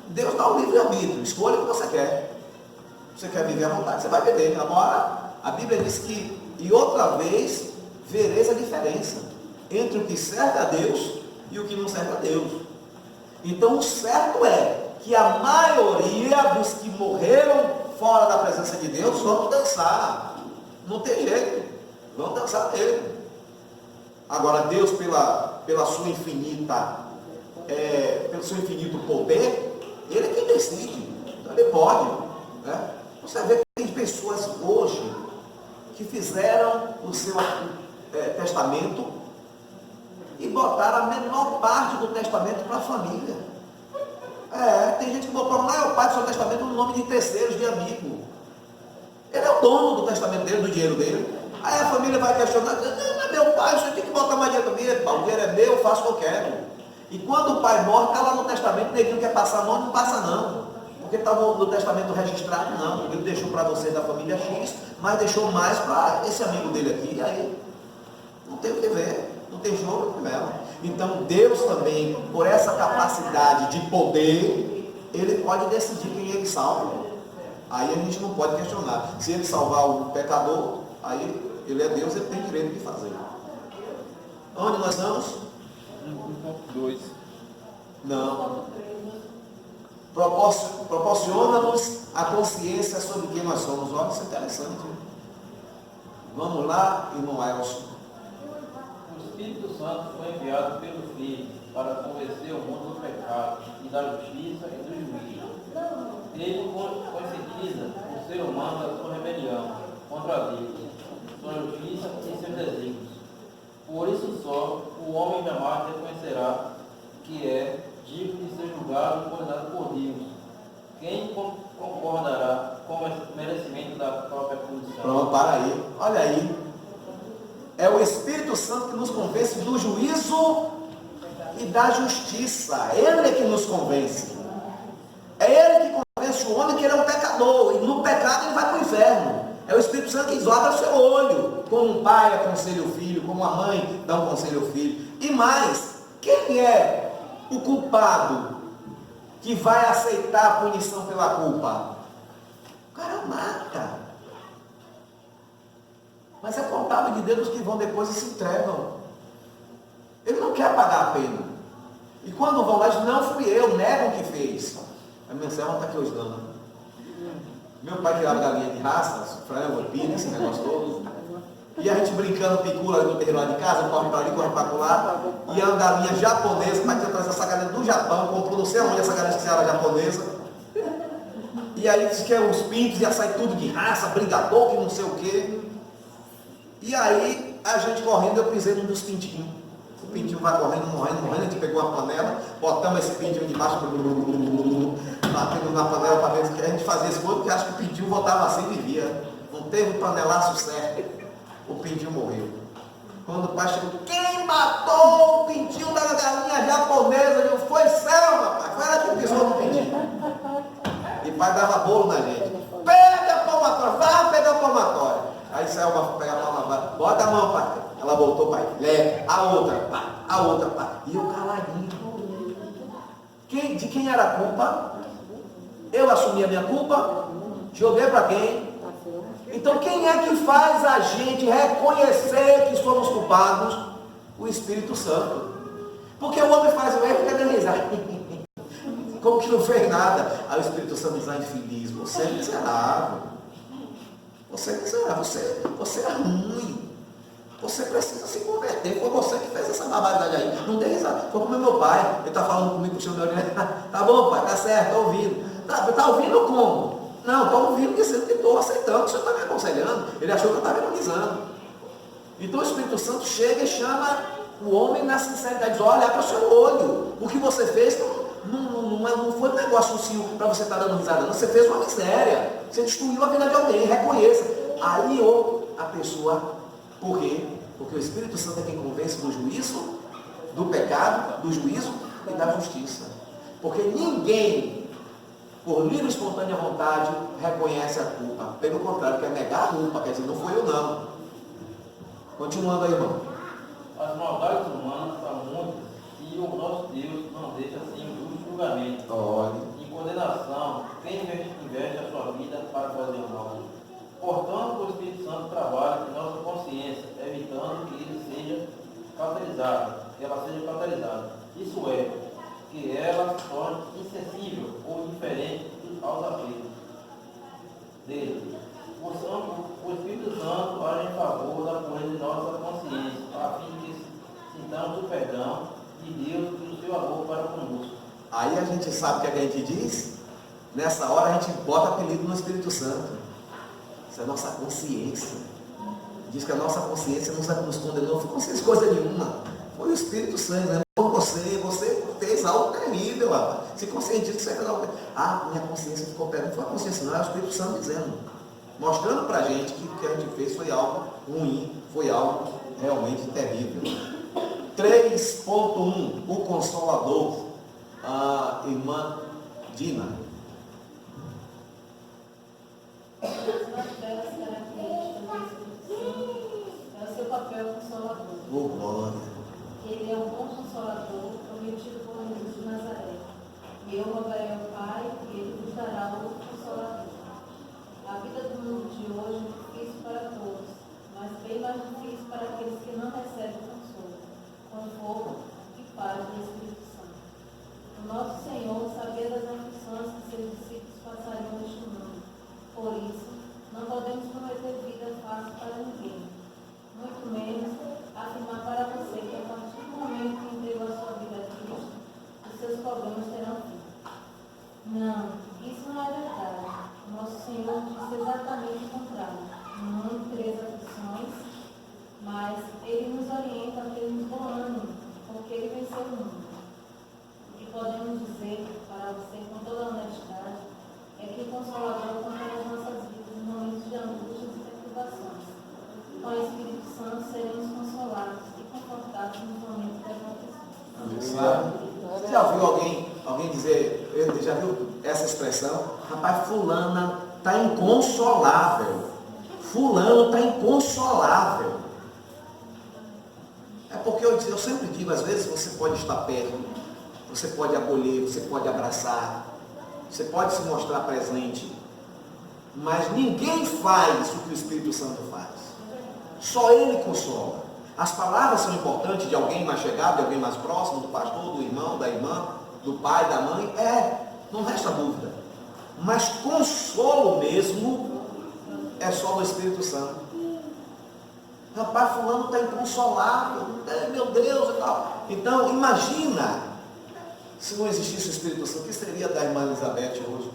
Deus dá o livre-arbítrio, escolha o que você quer. Você quer viver à vontade, você vai viver. Agora, a Bíblia diz que, e outra vez, vereis a diferença entre o que serve a Deus e o que não serve a Deus. Então, o certo é que a maioria dos que morreram fora da presença de Deus vão dançar. Não tem jeito. Vão dançar mesmo. Agora, Deus, pela sua infinita, pelo seu infinito poder, Ele é quem decide. Então, Ele pode. Né? Você vê que tem pessoas hoje que fizeram o seu testamento e botaram a menor parte do testamento para a família. Tem gente que botou a maior parte do seu testamento no nome de terceiros, de amigo. Ele é o dono do testamento dele, do dinheiro dele. Aí a família vai questionar, não é meu pai, você tem que botar mais dinheiro para mim, o dinheiro é meu, eu faço o que eu quero. E quando o pai morre, está lá no testamento, ninguém quer passar nome, não passa não. Porque está no testamento registrado, não. Ele deixou para você da família X, mas deixou mais para esse amigo dele aqui, e aí não tem o que ver, não tem jogo com ela. Então Deus também, por essa capacidade de poder, Ele pode decidir quem Ele salva. Aí a gente não pode questionar. Se Ele salvar o pecador, aí Ele é Deus, Ele tem direito de fazer. Onde nós estamos? 1.2. Não. Proporciona-nos a consciência sobre quem nós somos. Olha, isso é interessante. Vamos lá, irmão Elson. O Espírito Santo foi enviado pelo Filho para convencer o mundo do pecado e da justiça e do juízo. Ele conscientiza o ser humano da sua rebelião contra a Deus, sua justiça e seus desígnios. Por isso só, o homem jamais reconhecerá que é digno de ser julgado e condenado por Deus. Quem concordará com o merecimento da própria punição? Pronto, para aí. Olha aí. É o Espírito Santo que nos convence do juízo e da justiça. Ele é que nos convence. É ele que convence o homem que ele é um pecador. E no pecado ele vai para o inferno. É o Espírito Santo que diz, olha o seu olho. Como um pai aconselha o filho, como uma mãe dá um conselho ao filho. E mais, quem é o culpado que vai aceitar a punição pela culpa? O cara mata. Mas é contábil de Deus que vão depois e se entregam. Ele não quer pagar a pena. E quando vão lá, dizem, não fui eu, negam que fez. A minha serva está aqui hoje dando. Meu pai criava galinha de raça, frango, pina, esse negócio todo. E a gente brincando picula no terreno lá de casa, corre para ali, corre para lá. E a galinha japonesa, mas tinha trazido essa galinha do Japão, comprou não sei onde essa galinha que era japonesa. E aí disse que os pintos ia sair tudo de raça, brigador, que não sei o quê. E aí a gente correndo, eu pisei num dos pintinhos. O pintinho vai correndo, morrendo, a gente pegou uma panela, botamos esse pintinho debaixo, batendo na panela para ver que a gente fazia esse outro, porque acho que o pintinho voltava assim e vivia. Não teve um panelaço certo, o pintinho morreu. Quando o pai chegou, quem matou o pintinho da galinha japonesa? Eu foi Selma, pai, foi ela que pisou no pintinho. E o pai dava bolo na gente. Pega a palmatória, vai pegar a palmatória. Aí Selma pega a palmatória, bota a mão, pai. Ela voltou, pai, leve, a outra, pai. E eu caladinho. De quem era a culpa? Eu assumi a minha culpa? Joguei para quem? Então quem é que faz a gente reconhecer que somos culpados? O Espírito Santo. Porque o homem faz o erro e quer dar risada. Como que não fez nada? Aí o Espírito Santo diz, infeliz, você é miserável. Você é miserável, você é ruim. Você precisa se converter. Foi você que fez essa barbaridade aí. Não tem risada. Foi como meu pai. Ele está falando comigo, puxando meu orelha. Tá bom, pai, tá certo, estou ouvindo. Tá ouvindo como? Não, estou ouvindo dizendo que estou aceitando. O senhor está me aconselhando. Ele achou que eu estava ironizando. Então o Espírito Santo chega e chama o homem na sinceridade. Diz, olha para o seu olho. O que você fez não foi um negócio para você estar dando risada. Não. Você fez uma miséria. Você destruiu a vida de alguém. Reconheça. Aí a pessoa... Por quê? Porque o Espírito Santo é quem convence do juízo, do pecado, do juízo e da justiça. Porque ninguém, por livre e espontânea vontade, reconhece a culpa. Pelo contrário, quer negar a culpa, quer dizer, não foi eu não. Continuando aí, irmão. As maldades humanas são muitas e o nosso Deus não deixa assim o justo julgamento. Olha. Em condenação, quem investe a sua vida para fazer o mal. Portanto, o Espírito Santo trabalha em nossa consciência, evitando que ela seja cauterizada. Isso é, que ela se torne insensível ou indiferente aos apelos dele. O Espírito Santo age em favor da pureza de nossa consciência, a fim de que sintamos o perdão de Deus e o seu amor para conosco. Aí a gente sabe o que a gente diz? Nessa hora a gente bota apelido no Espírito Santo. Isso é a nossa consciência. Diz que a nossa consciência nos condenou. Não foi consciência coisa nenhuma. Foi o Espírito Santo, né? Você fez algo terrível, rapaz. Se conscientiza que você fez algo terrível. Minha consciência ficou perto. Não foi a consciência, não, é o Espírito Santo dizendo. Mostrando pra gente que o que a gente fez foi algo ruim, foi algo realmente terrível. 3.1, o Consolador, a irmã Dina. Uma das características do Espírito Santo é o seu papel consolador. Glória. Ele é um bom consolador prometido por Jesus de Nazaré. E eu rogarei ao Pai e ele nos dará outro consolador. A vida do mundo de hoje é difícil para todos, mas bem mais difícil para aqueles que não recebem consolo, conforto e paz do Espírito Santo. O nosso Senhor sabia das aflições que seus discípulos passariam neste mundo. Por isso, não podemos prometer vida fácil para ninguém, muito menos afirmar para você que a partir do momento que entregou a sua vida a Cristo, os seus problemas terão fim. Não, isso não é verdade. Nosso Senhor disse exatamente o contrário. Não tereis aflições, mas Ele nos orienta a termos bom ânimo, porque Ele venceu o mundo. O que podemos dizer para você com toda honestidade é que o Consolador acompanha as nossas vidas em momentos de angústias e perturbações. Com o Espírito Santo seremos consolados e confortados nos momentos das aflições. sabe? Você já viu alguém dizer, ele já viu essa expressão? Rapaz, fulana está inconsolável. Fulano está inconsolável. É porque eu sempre digo, às vezes você pode estar perto, você pode acolher, você pode abraçar, você pode se mostrar presente, mas ninguém faz o que o Espírito Santo faz. Só Ele consola. As palavras são importantes de alguém mais chegado, de alguém mais próximo, do pastor, do irmão, da irmã, do pai, da mãe, não resta dúvida. Mas consolo mesmo é só do Espírito Santo. Rapaz, fulano está inconsolável, meu Deus e tal. Então, imagina, se não existisse o Espírito Santo, o que seria da irmã Elizabeth hoje?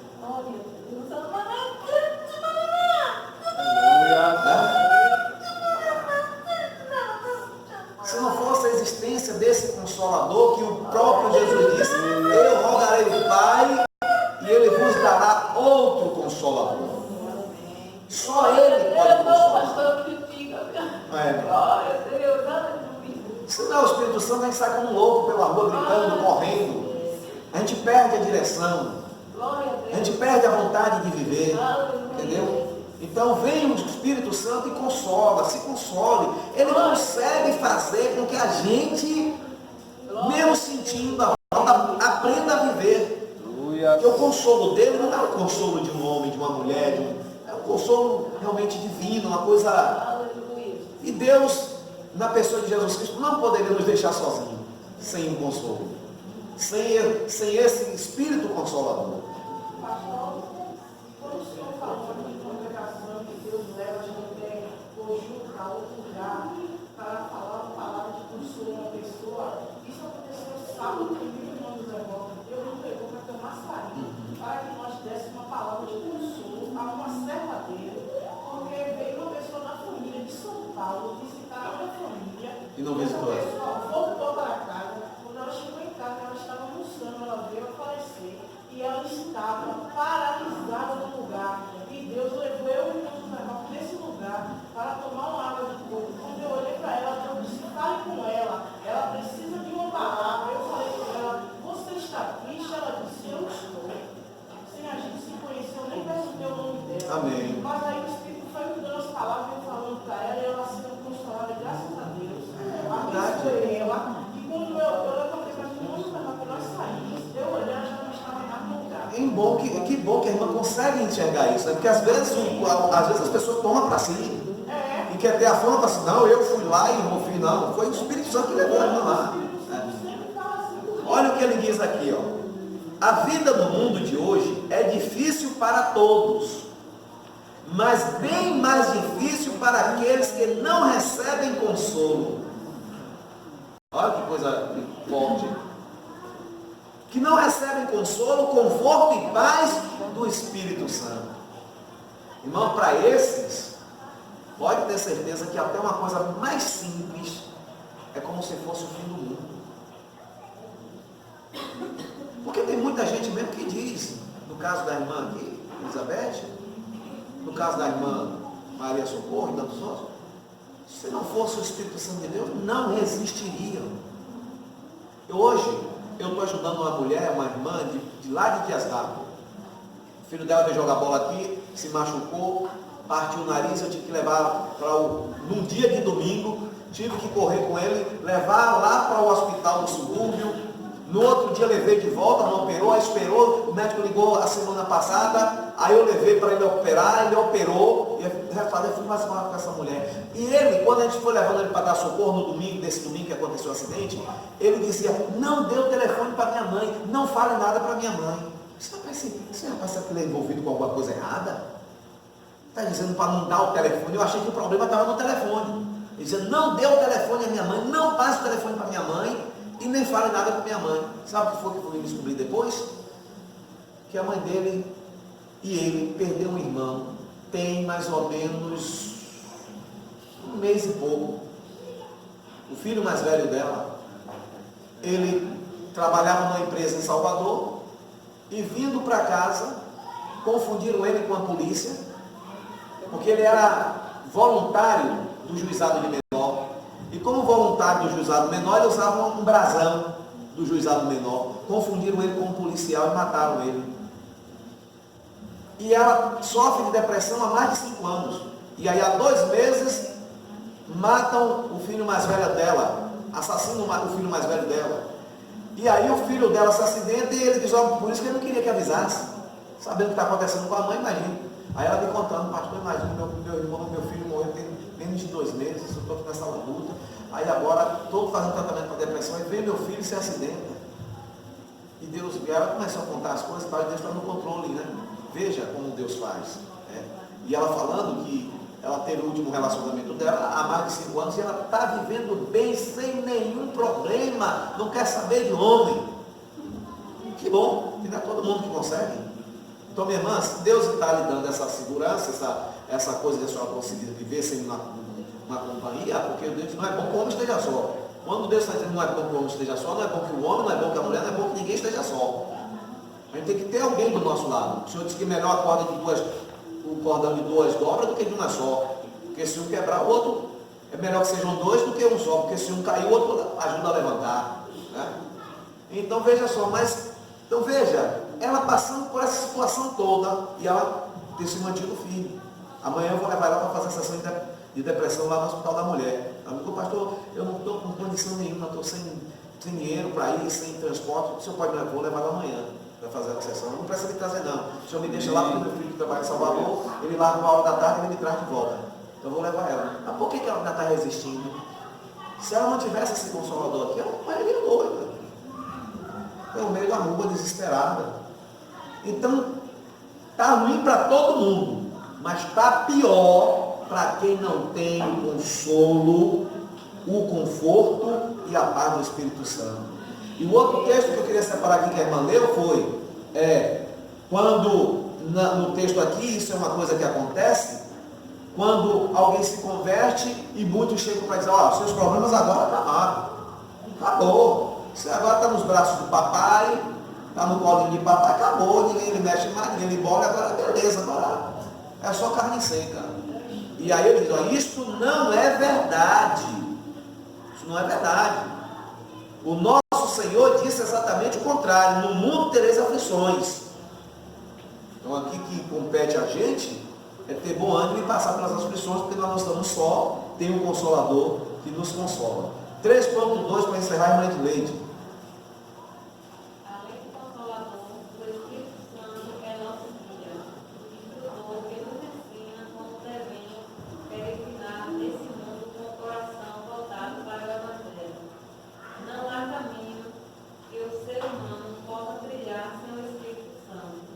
Se não fosse a existência desse Consolador, que o próprio Jesus disse, eu rogarei o Pai, e Ele vos dará outro Consolador. Só Ele pode consolar. Glória a Deus. Se não é o Espírito Santo, a gente sai como louco pela rua, gritando, correndo. A gente perde a direção. A gente perde a vontade de viver. Entendeu? Então vem o Espírito Santo e consola, se console. Ele consegue fazer com que a gente, mesmo sentindo a falta, aprenda a viver. Porque o consolo dele não é o consolo de um homem, de uma mulher, é um consolo realmente divino, uma coisa. E Deus, na pessoa de Jesus Cristo, não poderia nos deixar sozinhos, sem um consolo, sem esse Espírito Consolador. Pastor, quando o senhor falou de congregação que Deus leva a gente até conjunto para outro lugar, para falar uma palavra de consolo a uma pessoa, isso aconteceu sábado, que o irmão do Zé Walter, Deus nos levou para Camaçari, para que nós dessemos uma palavra de consolo a uma serva dele, porque veio uma pessoa da família de São Paulo visitar a minha família. E não visitou ela? Essa pessoa voltou para casa. Quando ela chegou em casa, ela estava almoçando, ela veio a falecer. E ela estava paralisada no lugar. E Deus levou eu e o irmão nesse lugar para tomar uma água de coco. Quando eu olhei para ela, eu disse, fale com ela. Ela precisa de uma palavra. Eu falei com ela, você está triste? Ela disse, eu estou. Sem a gente se conhecer, eu nem percebi o nome dela. Amém. Mas aí o Espírito foi me dando as palavras, eu falando para ela, e ela sendo consolada, graças a Deus. Abençoei ela. E quando eu levantei para as irmãs, porque nós saímos, eu olhei, ela já não estava mais no lugar. Que bom que a irmã consegue enxergar isso, né? Porque às vezes as pessoas tomam para si. E quer ter a fama para si, não, eu fui lá e não fui, não. Foi o Espírito Santo que levou a irmã lá. Olha o que ele diz aqui, ó. A vida no mundo de hoje é difícil para todos, mas bem mais difícil para aqueles que não recebem consolo. Olha que coisa forte. Que não recebem consolo, conforto e paz do Espírito Santo. Irmão, para esses, pode ter certeza que até uma coisa mais simples é como se fosse o fim do mundo. Porque tem muita gente mesmo que diz, no caso da irmã aqui, Elizabeth, no caso da irmã Maria Socorro e tantos outros, se não fosse o Espírito Santo de Deus, não resistiriam. Hoje, eu estou ajudando uma mulher, uma irmã de lá de Dias d'Ávila. O filho dela veio jogar bola aqui, se machucou, partiu o nariz, eu tive que levar num dia de domingo, tive que correr com ele, levar lá para o hospital do subúrbio. No outro dia levei de volta, não operou, aí esperou, o médico ligou a semana passada, aí eu levei para ele operar, ele operou, e eu fui mais falar com essa mulher. E ele, quando a gente foi levando ele para dar socorro no domingo, desse domingo que aconteceu o acidente, ele dizia, não dê o telefone para minha mãe, não fale nada para minha mãe. Esse rapaz sabe que ele é envolvido com alguma coisa errada? Está dizendo para não dar o telefone, eu achei que o problema estava no telefone. Ele dizia, não dê o telefone à minha mãe, não passe o telefone para minha mãe, e nem fale nada para minha mãe. Sabe o que foi que eu fui descobrir depois? Que a mãe dele e ele perdeu um irmão. Tem mais ou menos um mês e pouco. O filho mais velho dela, ele trabalhava numa empresa em Salvador e vindo para casa, confundiram ele com a polícia, porque ele era voluntário do juizado de menor. E como voluntário do juizado menor, ele usava um brasão. do juizado menor, confundiram ele com um policial e mataram ele. E ela sofre de depressão há mais de 5 anos. E aí há 2 meses matam o filho mais velho dela, assassinam o filho mais velho dela. E aí o filho dela se acidenta e ele diz, ó, por isso que ele não queria que avisasse, sabendo o que está acontecendo com a mãe, imagina. Aí ela me contando, pastor, imagina, meu irmão, meu filho morreu tem menos de 2 meses, eu estou aqui nessa luta, aí agora estou fazendo tratamento para depressão, e vem meu filho e se acidenta. E Deus, ela começou a contar as coisas, mas Deus está no controle, né? Veja como Deus faz. Né? E ela falando que ela teve o último relacionamento dela há mais de 5 anos e ela está vivendo bem, sem nenhum problema, não quer saber de homem. Que bom, que não é todo mundo que consegue. Então, minha irmã, se Deus está lhe dando essa segurança, essa coisa de a senhora conseguir viver sem uma companhia, porque Deus não é bom que o homem esteja só. Quando Deus está dizendo não é bom que o homem esteja só, não é bom que o homem, não é bom que a mulher, não é bom que ninguém esteja só. A gente tem que ter alguém do nosso lado. O Senhor disse que melhor a corda de o cordão de 2 dobras do que de uma só. Porque se um quebrar o outro, é melhor que sejam 2 do que um só. Porque se um cair, o outro ajuda a levantar. Né? Então veja só, então veja, ela passando por essa situação toda e ela ter se mantido firme. Amanhã eu vou levar ela para fazer a sessão de depressão lá no Hospital da Mulher. Ela me falou, pastor, eu não estou com condição nenhuma, estou sem dinheiro para ir, sem transporte. O senhor pode me levar ela amanhã para fazer a sessão. Não precisa me trazer não. O senhor me deixa lá porque meu filho que trabalha em Salvador, ele larga 1 hora da tarde e ele me traz de volta. Então eu vou levar ela. Mas por que ela ainda está resistindo? Se ela não tivesse esse consolador aqui, ela morreria doida. Pelo meio da rua, desesperada. Então, está ruim para todo mundo, mas está pior para quem não tem o consolo, o conforto e a paz do Espírito Santo. E o outro texto que eu queria separar aqui que a irmã leu foi, quando, no texto aqui, isso é uma coisa que acontece, quando alguém se converte e muitos chegam para dizer, seus problemas agora acabaram. Acabou. Você agora está nos braços do papai, está no colinho de papai, acabou, ninguém lhe mexe mais, ninguém lhe embora, agora beleza, agora é só carne seca. E aí eu digo, isto não é verdade. Isso não é verdade. O nosso Senhor disse exatamente o contrário, no mundo tereis aflições. Então aqui que compete a gente é ter bom ânimo e passar pelas aflições, porque nós não estamos só, tem um Consolador que nos consola. 3.2 para encerrar, irmã Edleide. Além do Consolador, o Espírito Santo é nosso guia, instrutor que nos ensina como devemos peregrinar nesse mundo com o coração voltado para o Evangelho. Não há caminho que o ser humano possa trilhar sem o Espírito Santo.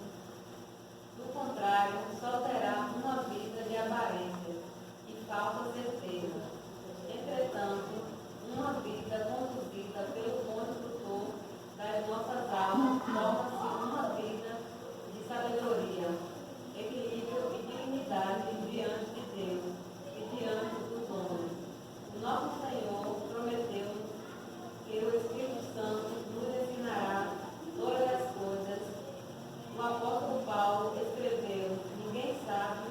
Do contrário, só terá uma vida de aparência e falsa certeza. Entretanto, uma vida conduzida pelo bom instrutor das nossas almas torna-se uma vida de sabedoria, equilíbrio e dignidade diante de Deus e diante dos homens. O nosso Senhor prometeu que o Espírito Santo nos ensinará todas as coisas. O apóstolo Paulo escreveu, ninguém sabe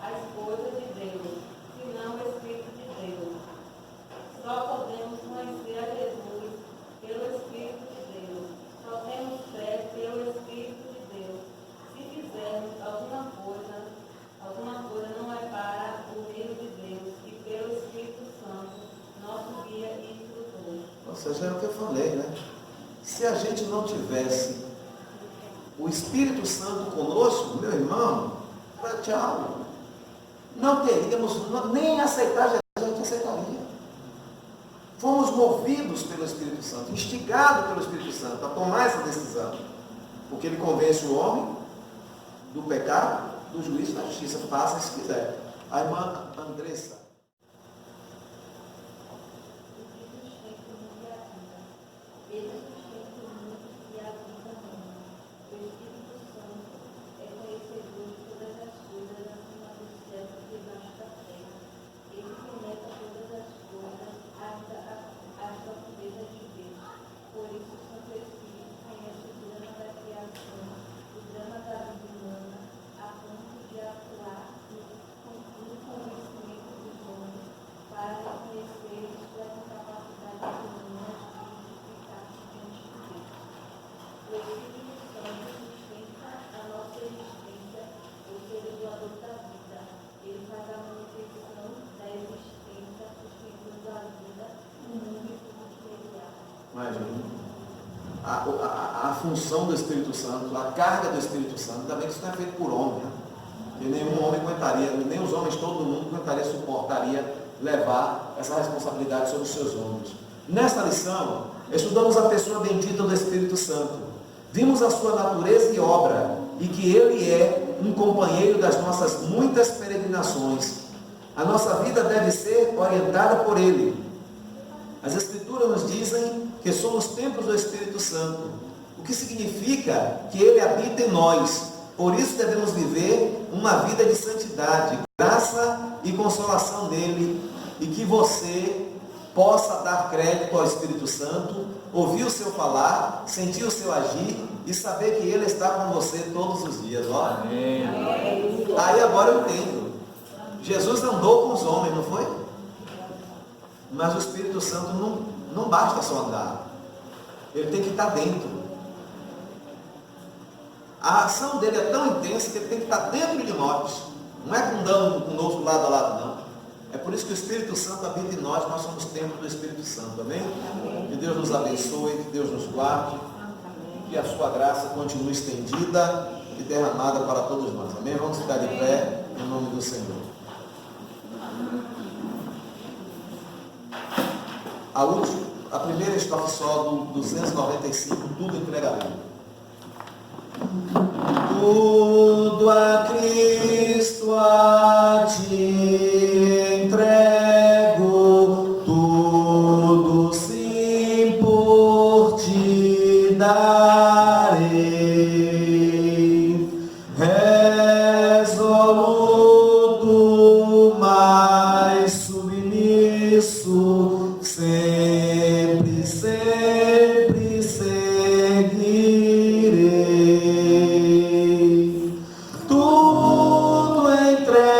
as coisas de Deus, senão o Espírito de Deus. Só podemos conhecer a Jesus pelo Espírito de Deus. Só temos fé pelo Espírito de Deus. Se fizermos alguma coisa não é para o reino de Deus e pelo Espírito Santo, nosso guia e instrutor. Ou seja, é o que eu falei, né? Se a gente não tivesse o Espírito Santo conosco, meu irmão, tchau. Não teríamos, nem aceitar Jesus, a gente aceitaria. Fomos movidos pelo Espírito Santo, instigados pelo Espírito Santo a tomar essa decisão. Porque ele convence o homem do pecado, do juízo e da justiça. Faça se quiser. A irmã Andressa. função do Espírito Santo, a carga do Espírito Santo. Ainda bem que isso não é feito por homem, né? E nenhum homem aguentaria, nem os homens, todo mundo aguentaria, suportaria levar essa responsabilidade sobre os seus ombros. Nesta lição, estudamos a pessoa bendita do Espírito Santo. Vimos a sua natureza e obra, e que ele é um companheiro das nossas muitas peregrinações. A nossa vida deve ser orientada por ele. As Escrituras nos dizem que somos templos do Espírito Santo, o que significa que ele habita em nós. Por isso devemos viver uma vida de santidade, graça e consolação nele, e que você possa dar crédito ao Espírito Santo, ouvir o seu falar, sentir o seu agir e saber que ele está com você todos os dias. Ó. Aí agora eu entendo. Jesus andou com os homens, não foi? Mas o Espírito Santo não basta só andar. Ele tem que estar dentro. A ação dele é tão intensa que ele tem que estar dentro de nós. Não é andando conosco lado a lado, não. É por isso que o Espírito Santo habita em nós. Nós somos templo do Espírito Santo, amém? Que Deus nos abençoe, que Deus nos guarde, que a sua graça continue estendida e derramada para todos nós, amém? Vamos ficar de pé em nome do Senhor. A primeira estrofe só do 295, tudo entregarei. Tudo a Cristo a ti entrego, tudo sim por ti darei, resoluto, mais submisso, sempre, sempre seguirei. Tudo entregarei,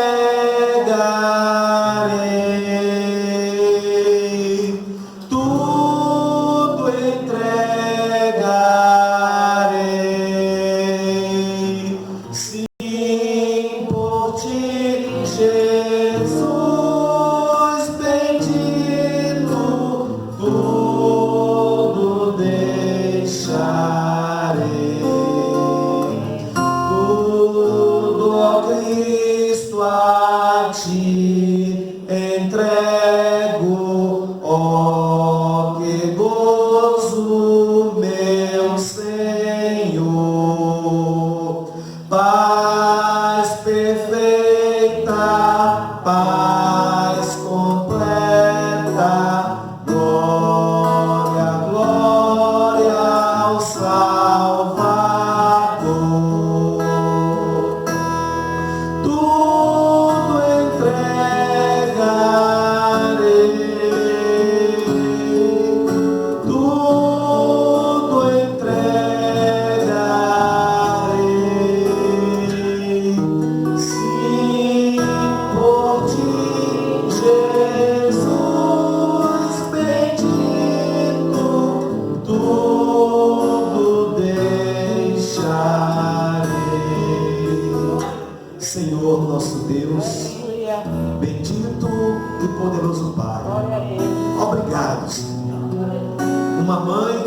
tudo entregarei, sim por ti, Jesus bendito, tudo deixarei, tudo ó Cristo a ti entrego, ó que gozo meu Senhor, paz perfeita, paz completa, glória, glória ao Salvador. Tudo entregarei, tudo entregarei, sim por ti, Jesus bendito, tudo deixarei. Senhor nosso Deus, bendito e poderoso Pai, obrigado, Senhor. Uma mãe,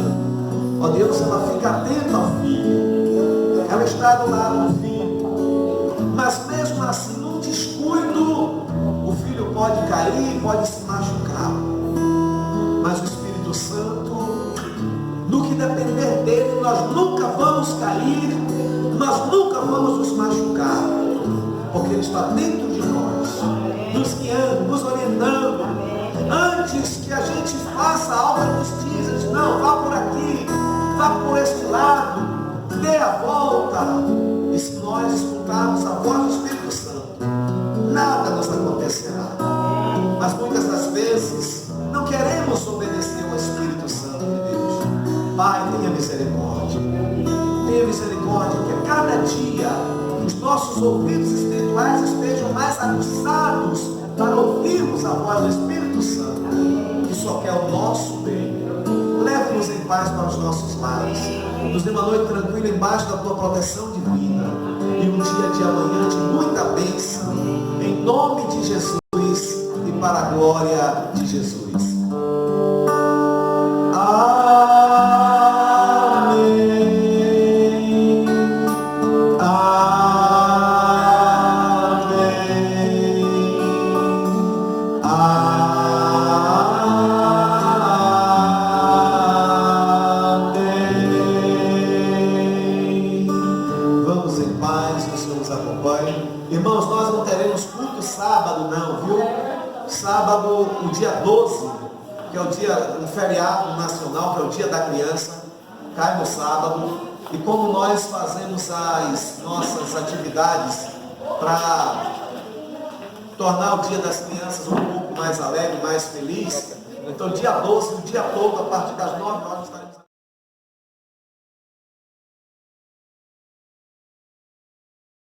ó Deus, ela fica atenta ao filho, ela está do lado do filho, mas mesmo assim, num descuido, o filho pode cair, pode se machucar, mas o Espírito Santo, no que depender dele, nós nunca vamos cair, nós nunca vamos nos machucar, porque ele está dentro de nós, nos guiando, nos orientando. Antes que a gente faça algo, ele nos diz, não, vá por aqui, vá por este lado, dê a volta. E se nós escutarmos a voz do Espírito Santo, nada nos acontecerá. Mas muitas das vezes não queremos obedecer ao Espírito Santo de Deus. Pai, tenha misericórdia. Tenha misericórdia que a cada dia os nossos ouvidos espirituais estejam mais aguçados para ouvirmos a voz do Espírito Santo, que só quer o nosso bem. Leve-nos em paz para os nossos lares. Nos dê uma noite tranquila embaixo da tua proteção divina. E um dia de amanhã de muita bênção. Em nome de Jesus e para a glória de Jesus. Amém. todos em paz, que o Senhor nos acompanhe. Irmãos, nós não teremos culto sábado não, viu? Sábado, o dia 12, que é o dia, um feriado nacional, que é o dia da criança, cai no sábado. E como nós fazemos as nossas atividades para tornar o dia das crianças um pouco mais alegre, mais feliz, então dia 12, o dia todo, a partir das 9 horas,